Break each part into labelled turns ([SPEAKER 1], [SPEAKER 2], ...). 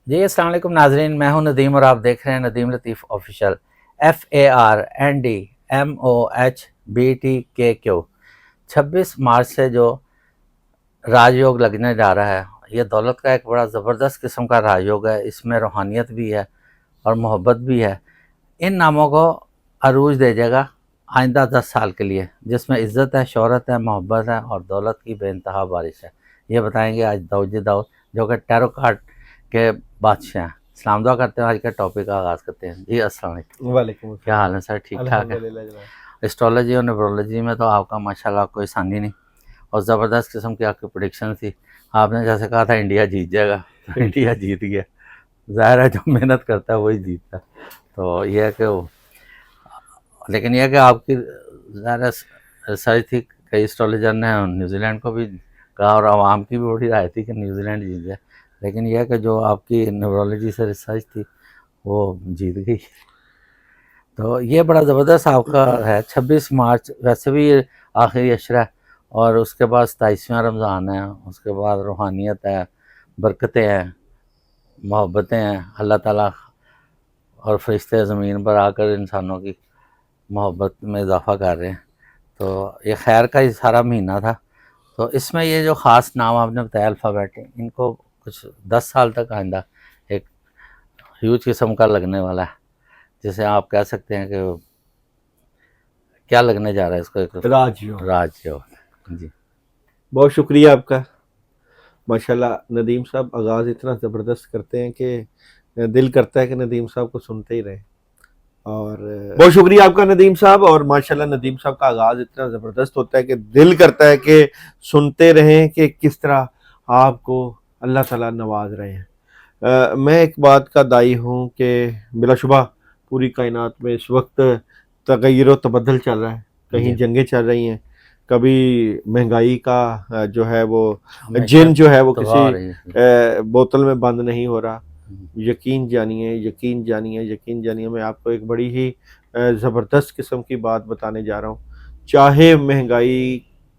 [SPEAKER 1] جی السلام علیکم ناظرین، میں ہوں ندیم اور آپ دیکھ رہے ہیں ندیم لطیف آفیشیل FARNDMOHBTKQ۔ 26 مارچ سے جو راج یوگ لگنے جا رہا ہے، یہ دولت کا ایک بڑا زبردست قسم کا راج یوگ ہے۔ اس میں روحانیت بھی ہے اور محبت بھی ہے۔ ان ناموں کو عروج دے جائے گا آئندہ 10 سال کے لیے، جس میں عزت ہے، شہرت ہے، محبت ہے اور دولت کی بے انتہا بارش ہے۔ یہ بتائیں گے آج داؤد داؤد، جو کہ ٹیرو کارڈ کے بادشاہ ہیں۔ سلام دعا کرتے ہیں، آج کا ٹاپک کا آغاز کرتے ہیں۔ جی السلام علیکم۔
[SPEAKER 2] وعلیکم السلام۔
[SPEAKER 1] کیا حال ہے سر؟ ٹھیک ٹھاک ہے؟
[SPEAKER 2] الحمدللہ جناب۔
[SPEAKER 1] اسٹرالوجی اور نیورولوجی میں تو آپ کا ماشاءاللہ کوئی ثانی نہیں، اور زبردست قسم کی آپ کی پریڈکشن تھی۔ آپ نے جیسے کہا تھا انڈیا جیت جائے گا، تو انڈیا جیت گیا۔ ظاہر ہے جو محنت کرتا ہے وہی جیتتا ہے۔ تو یہ ہے کہ لیکن یہ ہے کہ آپ کی ظاہر ریسرچ تھی، کئی اسٹرالوجر نے نیوزی لینڈ کو بھی کہا اور عوام کی بھی بڑی رائے تھی کہ نیوزی لینڈ جیت جائے، لیکن یہ ہے کہ جو آپ کی نیورولوجی سے ریسرچ تھی وہ جیت گئی۔ تو یہ بڑا زبردست آپ کا ہے 26 مارچ، ویسے بھی یہ آخری عشرہ ہے، اور اس کے بعد 27واں رمضان ہے، اس کے بعد روحانیت ہے، برکتیں ہیں، محبتیں ہیں، اللہ تعالیٰ اور فرشتے زمین پر آ کر انسانوں کی محبت میں اضافہ کر رہے ہیں۔ تو یہ خیر کا ہی سارا مہینہ تھا۔ تو اس میں یہ جو خاص نام آپ نے بتایا الفابیٹ، ان کو کچھ 10 سال تک آئندہ ایک ہیوج قسم کا لگنے والا ہے، جسے آپ کہہ سکتے ہیں کہ کیا لگنے جا رہا ہے اس کو، ایک
[SPEAKER 2] راج یوگ۔
[SPEAKER 1] راج یوگ۔ جی
[SPEAKER 2] بہت شکریہ آپ کا، ماشاءاللہ ندیم صاحب آغاز اتنا زبردست کرتے ہیں کہ دل کرتا ہے کہ ندیم صاحب کو سنتے ہی رہیں، اور بہت شکریہ آپ کا ندیم صاحب۔ اور ماشاءاللہ ندیم صاحب کا آغاز اتنا زبردست ہوتا ہے کہ دل کرتا ہے کہ سنتے رہیں کہ کس طرح آپ کو اللہ تعالیٰ نواز رہے ہیں۔ میں ایک بات کا داعی ہوں کہ بلا شبہ پوری کائنات میں اس وقت تغیر و تبدل چل رہا ہے، کہیں جنگیں چل رہی ہیں، کبھی مہنگائی کا جو ہے وہ جن جو ہے وہ کسی بوتل میں بند نہیں ہو رہا۔ یقین جانیے یقین جانیے یقین جانیے، میں آپ کو ایک بڑی ہی زبردست قسم کی بات بتانے جا رہا ہوں۔ چاہے مہنگائی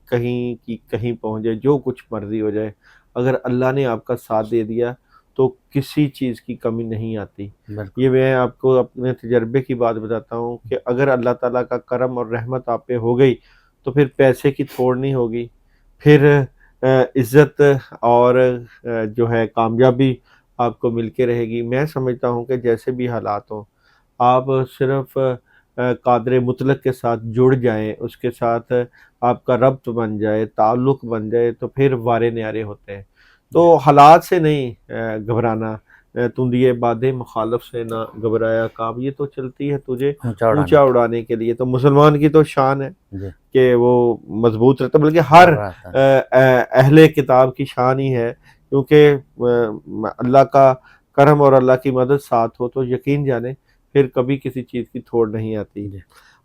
[SPEAKER 2] کہیں کی کہیں پہنچ جائے، جو کچھ مرضی ہو جائے، اگر اللہ نے آپ کا ساتھ دے دیا تو کسی چیز کی کمی نہیں آتی۔ یہ میں آپ کو اپنے تجربے کی بات بتاتا ہوں کہ اگر اللہ تعالیٰ کا کرم اور رحمت آپ پہ ہو گئی تو پھر پیسے کی تھوڑ نہیں ہوگی، پھر عزت اور جو ہے کامیابی آپ کو مل کے رہے گی۔ میں سمجھتا ہوں کہ جیسے بھی حالات ہوں، آپ صرف قادر مطلق کے ساتھ جڑ جائیں، اس کے ساتھ آپ کا ربط بن جائے، تعلق بن جائے، تو پھر وارے نیارے ہوتے ہیں۔ تو حالات سے نہیں گھبرانا، تندیے باد مخالف سے نہ گھبرایا کام، یہ تو چلتی ہے تجھے اونچا اڑانے کے لیے۔ تو مسلمان کی تو شان ہے کہ وہ مضبوط رہتا، بلکہ ہر اہل کتاب کی شان ہی ہے، کیونکہ اللہ کا کرم اور اللہ کی مدد ساتھ ہو تو یقین جانے پھر کبھی کسی چیز کی تھوڑ نہیں آتی۔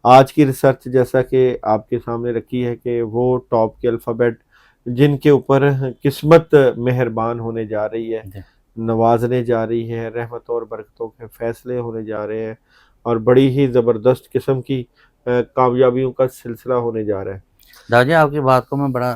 [SPEAKER 2] آج کی ریسرچ جیسا کہ آپ کے سامنے رکھی ہے کہ وہ ٹاپ کے الفابیٹ جن کے اوپر قسمت مہربان ہونے جا رہی ہے، نوازنے جا رہی ہے، رحمت اور برکتوں کے فیصلے ہونے جا رہے ہیں، اور بڑی ہی زبردست قسم کی کامیابیوں کا سلسلہ ہونے جا رہا ہے۔
[SPEAKER 1] داؤد جی، آپ کی بات کو میں بڑا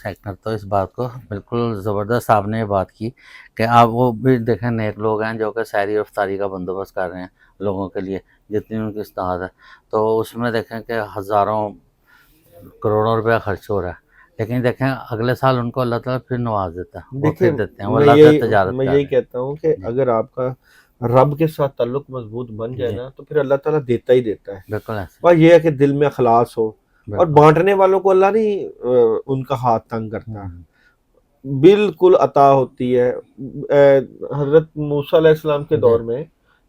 [SPEAKER 1] سیکٹ کرتا ہوں، اس بات کو بالکل زبردست آپ نے یہ بات کی کہ آپ وہ بھی دیکھیں نیک لوگ ہیں جو کہ سحری اور افطاری کا بندوبست کر رہے ہیں لوگوں کے لیے جتنی ان کی استطاعت ہے، تو اس میں دیکھیں کہ ہزاروں کروڑوں روپیہ خرچ ہو رہا ہے، لیکن دیکھیں اگلے سال ان کو اللہ تعالیٰ پھر نواز دیتا ہے، وہ پھر دیتے ہیں، وہ اللہ سے تجارت
[SPEAKER 2] میں یہی کہتا ہوں کہ اگر آپ کا رب کے ساتھ تعلق مضبوط بن جائے نا تو پھر اللہ تعالیٰ دیتا ہی دیتا ہے۔
[SPEAKER 1] بالکل ایسے
[SPEAKER 2] بس یہ ہے کہ دل میں اخلاص ہو، اور بانٹنے والوں کو اللہ نہیں ان کا ہاتھ تنگ کرتا، بالکل عطا ہوتی ہے۔ حضرت موسیٰ علیہ السلام کے دور میں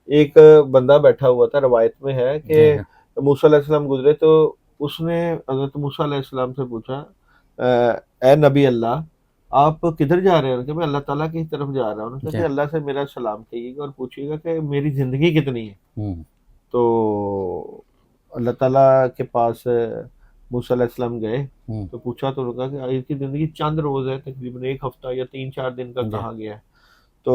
[SPEAKER 2] ایک بندہ بیٹھا ہوا تھا، روایت میں ہے کہ موسیٰ علیہ السلام گزرے تو اس نے حضرت موسیٰ علیہ السلام سے پوچھا، اے نبی اللہ آپ کدھر جا رہے ہیں؟ کہ میں اللہ تعالیٰ کی طرف جا رہا ہوں۔ کہ اللہ سے میرا سلام کہیے گا اور پوچھیے گا کہ میری زندگی کتنی ہے۔ تو اللہ تعالیٰ کے پاس موسیٰ علیہ السلام گئے تو پوچھا تو کہا کہ اس کی زندگی چند روز ہے، تقریباً 1 ہفتہ یا 3-4 دن کا کہا گیا ہے۔ تو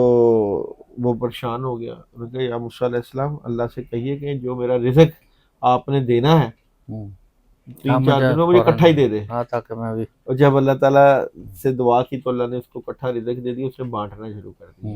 [SPEAKER 2] وہ پریشان ہو گیا، انہوں نے کہا یا موسیٰ علیہ السلام اللہ سے کہیے کہ جو میرا رزق آپ نے دینا ہے 3-4 دنوں مجھے اکٹھا ہی دے دے،
[SPEAKER 1] تاکہ میں بھی۔
[SPEAKER 2] اور جب اللہ تعالیٰ سے دعا کی تو اللہ نے اس کو اکٹھا رزق دے دیا، اس نے بانٹنا شروع کر دیا۔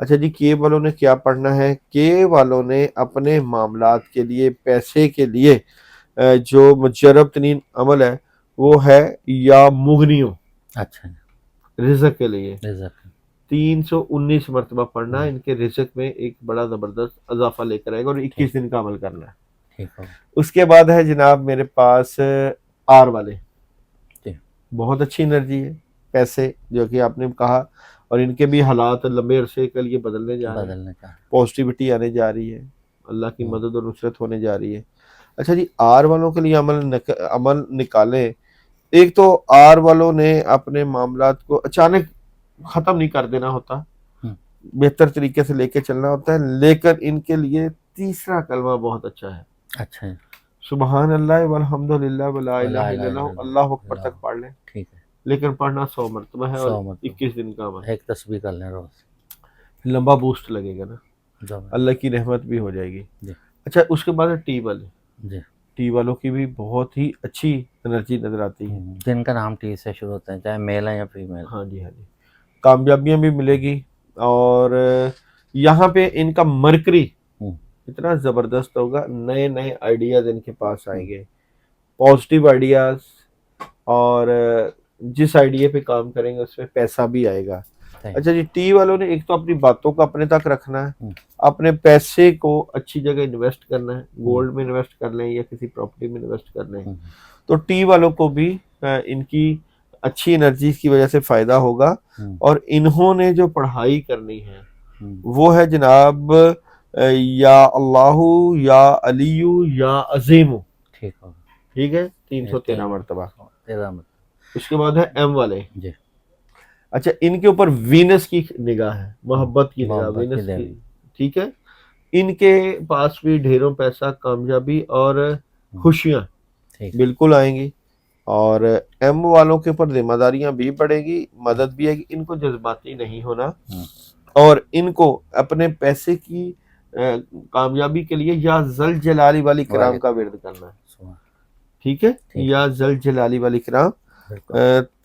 [SPEAKER 2] اچھا جی، کے والوں نے کیا پڑھنا ہے؟ کے والوں نے اپنے معاملات کے لیے، پیسے کے لیے جو مجرب ترین عمل ہے وہ ہے یا مغنیوں،
[SPEAKER 1] اچھا
[SPEAKER 2] رزق کے لیے
[SPEAKER 1] رزق
[SPEAKER 2] 319 مرتبہ پڑھنا ہے. ان کے رزق میں ایک بڑا زبردست اضافہ لے کر آئے گا، اور 21 دن کا عمل کرنا ہے.
[SPEAKER 1] ٹھیک ہوگا.
[SPEAKER 2] اس کے بعد ہے جناب میرے پاس آر والے.
[SPEAKER 1] جی.
[SPEAKER 2] بہت اچھی انرجی ہے، پیسے جو کہ آپ نے کہا، اور ان کے بھی حالات لمبے عرصے کے لیے بدلنے جا رہے ہیں،
[SPEAKER 1] بدلنے کا
[SPEAKER 2] پازیٹیوٹی آنے جا رہی ہے، اللہ کی مدد اور نصرت ہونے جا رہی ہے. اچھا جی، آر والوں کے لیے عمل نکالیں. ایک تو آر والوں نے اپنے معاملات کو اچانک ختم نہیں کر دینا ہوتا، بہتر طریقے سے لے کے چلنا ہوتا ہے. لیکن ان کے لیے تیسرا کلمہ بہت اچھا ہے.
[SPEAKER 1] اچھا
[SPEAKER 2] سبحان اللہ والحمد للہ ولا الہ الا اللہ، اللہ اکبر تک پڑھ لیں.
[SPEAKER 1] ٹھیک ہے.
[SPEAKER 2] لیکن پڑھنا 100 مرتبہ ہے، اور
[SPEAKER 1] 100 مرتبہ
[SPEAKER 2] 21 دن کا عمل.
[SPEAKER 1] ایک تسبیح کر لیں روز.
[SPEAKER 2] لمبا بوسٹ لگے گا نا، اللہ کی رحمت بھی ہو جائے گی.
[SPEAKER 1] جی.
[SPEAKER 2] اچھا، اس کے بعد ہے ٹی والے.
[SPEAKER 1] جی.
[SPEAKER 2] ٹی والوں کی بھی بہت ہی اچھی انرجی نظر آتی ہے.
[SPEAKER 1] جن کا نام ٹی سے شروع ہوتا ہے، چاہے میل ہے یا فیمیل.
[SPEAKER 2] ہاں جی، ہاں جی. کامیابیاں بھی ملے گی. اور یہاں پہ ان کا مرکری اتنا زبردست ہوگا، نئے نئے آئیڈیاز ان کے پاس آئیں گے، پازیٹیو آئیڈیاز. اور جس آئیڈیا پہ کام کریں گے اس میں پیسہ بھی آئے گا. اچھا جی، ٹی والوں نے ایک تو اپنی باتوں کو اپنے تک رکھنا ہے، اپنے پیسے کو اچھی جگہ انویسٹ کرنا ہے. گولڈ میں انویسٹ کر لیں یا کسی پراپرٹی میں انویسٹ کر لیں. تو ٹی والوں کو بھی ان کی اچھی انرجی کی وجہ سے فائدہ ہوگا. اور انہوں نے جو پڑھائی کرنی ہے وہ ہے جناب یا اللہ یا علی یا عظیم. ٹھیک ہے، 313 مرتبہ. اس کے بعد ہے ایم والے. اچھا، ان کے اوپر وینس کی نگاہ ہے، محبت کی نگاہ، وینس کی. ٹھیک ہے، ان کے پاس بھی ڈھیروں پیسہ، کامیابی اور خوشیاں بالکل آئیں گی. اور ایم والوں کے اوپر ذمہ داریاں بھی بڑھے گی، مدد بھی آئے گی. ان کو جذباتی نہیں ہونا، اور ان کو اپنے پیسے کی کامیابی کے لیے یا ذل جلالی والی کرام کا ورد کرنا ہے. ٹھیک ہے، یا ذل جلالی والی کرام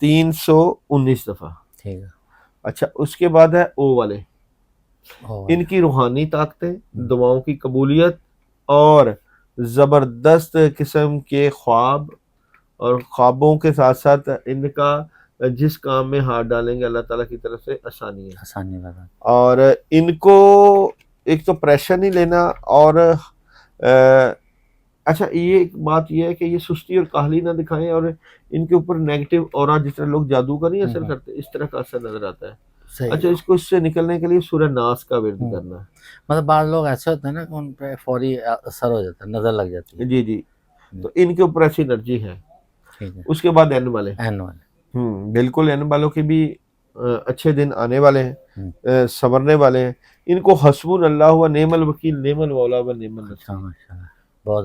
[SPEAKER 2] 319 دفعہ. اچھا، اس کے بعد ہے او والے. ان کی روحانی طاقتیں، دعاؤں کی قبولیت، اور زبردست قسم کے خواب، اور خوابوں کے ساتھ ساتھ ان کا جس کام میں ہاتھ ڈالیں گے اللہ تعالیٰ کی طرف سے آسانی ہے. اور ان کو ایک تو پریشر نہیں لینا. اور اچھا، یہ ایک بات یہ ہے کہ یہ سستی اور کاہلی نہ دکھائیں، اور ان کے اوپر نیگیٹو اورا، جس طرح لوگ جادو کا نہیں اثر کرتے، اس طرح کا اثر نظر آتا ہے. اچھا، اس سے نکلنے کے لیے سورہ ناس کا ورد کرنا ہے.
[SPEAKER 1] مطلب بعض لوگ ایسے ہوتے ہیں نا کہ ان پہ فوری اثر ہو جاتا ہے، نظر لگ جاتی ہے.
[SPEAKER 2] جی جی، تو ان کے اوپر ایسی انرجی ہے. اس کے بعد این والے. بالکل، این والوں کے بھی اچھے دن آنے والے ہیں، سنورنے والے ہیں. ان کو حسبنا اللہ و نعم الوکیل، نعم المولا و نعم النصیر. اور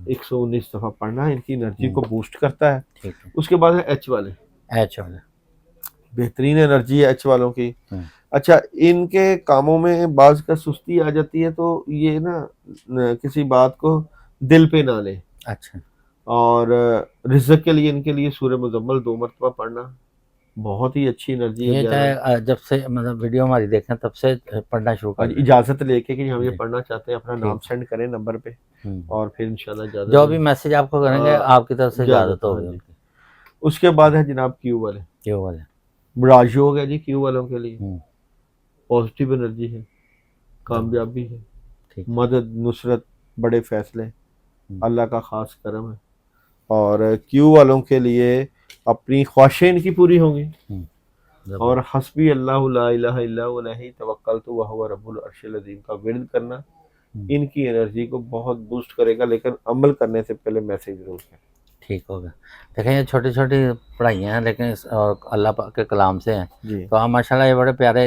[SPEAKER 2] 119 دفعہ پڑھنا ہے، ان کی انرجی کو بوسٹ کرتا ہے. اس کے بعد ہے ایچ والے. بہترین انرجی ہے ایچ والوں کی. اچھا، ان کے کاموں میں بعض کا سستی آ جاتی ہے، تو یہ نا کسی بات کو دل پہ نہ لیں.
[SPEAKER 1] اچھا.
[SPEAKER 2] اور رزق کے لیے ان کے لیے سورہ مزمل 2 مرتبہ پڑھنا بہت ہی اچھی انرجی ہے.
[SPEAKER 1] یہ چاہے جب سے مطلب ویڈیو ہماری دیکھیں تب سے پڑھنا شروع کریں.
[SPEAKER 2] اجازت لے کے کہ ہم یہ پڑھنا چاہتے ہیں، اپنا نام سینڈ کریں نمبر پہ، اور پھر انشاءاللہ اجازت
[SPEAKER 1] جو بھی میسج آپ کو کریں گے آپ کی طرف سے اجازت ہوگی.
[SPEAKER 2] اس کے بعد ہے جناب کیو والے. براجو ہو گیا جی کیو والوں کے لیے. پازیٹیو انرجی ہے، کامیابی ہے، مدد، نصرت، بڑے فیصلے، اللہ کا خاص کرم ہے. اور کیو والوں کے لیے اپنی خواہشیں ان کی پوری ہوں گی. اور حسبی اللہ لا الہ الا هو علیہ توکلت وہو رب العرش العظیم کا ورد کرنا ان کی انرجی کو بہت بوسٹ کرے گا. لیکن عمل کرنے سے پہلے میسج ضرور کریں. ٹھیک
[SPEAKER 1] ہوگا. دیکھیں یہ چھوٹی چھوٹی پڑھائیاں ہیں، لیکن اللہ پاک کے کلام سے ہیں. تو آپ ماشاءاللہ یہ بڑے پیارے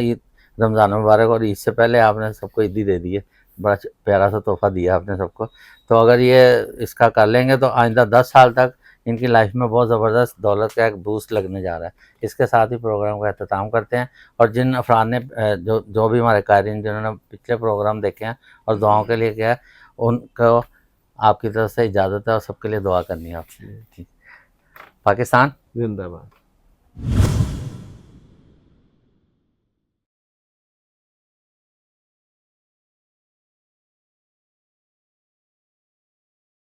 [SPEAKER 1] رمضان مبارک اور عید سے پہلے آپ نے سب کو عیدی دے دی ہے، بڑا پیارا سا تحفہ دیا آپ نے سب کو. تو اگر یہ اس کا کر لیں گے تو آئندہ 10 سال تک ان کی لائف میں بہت زبردست دولت کا ایک بوسٹ لگنے جا رہا ہے. اس کے ساتھ ہی پروگرام کا اختتام کرتے ہیں. اور جن افراد نے جو بھی ہمارے قائرین جنہوں نے پچھلے پروگرام دیکھے ہیں اور دعاؤں کے لیے کیا ہے، ان کو آپ کی طرف سے اجازت ہے اور سب کے لیے دعا کرنی ہے آپ سے. پاکستان
[SPEAKER 2] زندہ باد.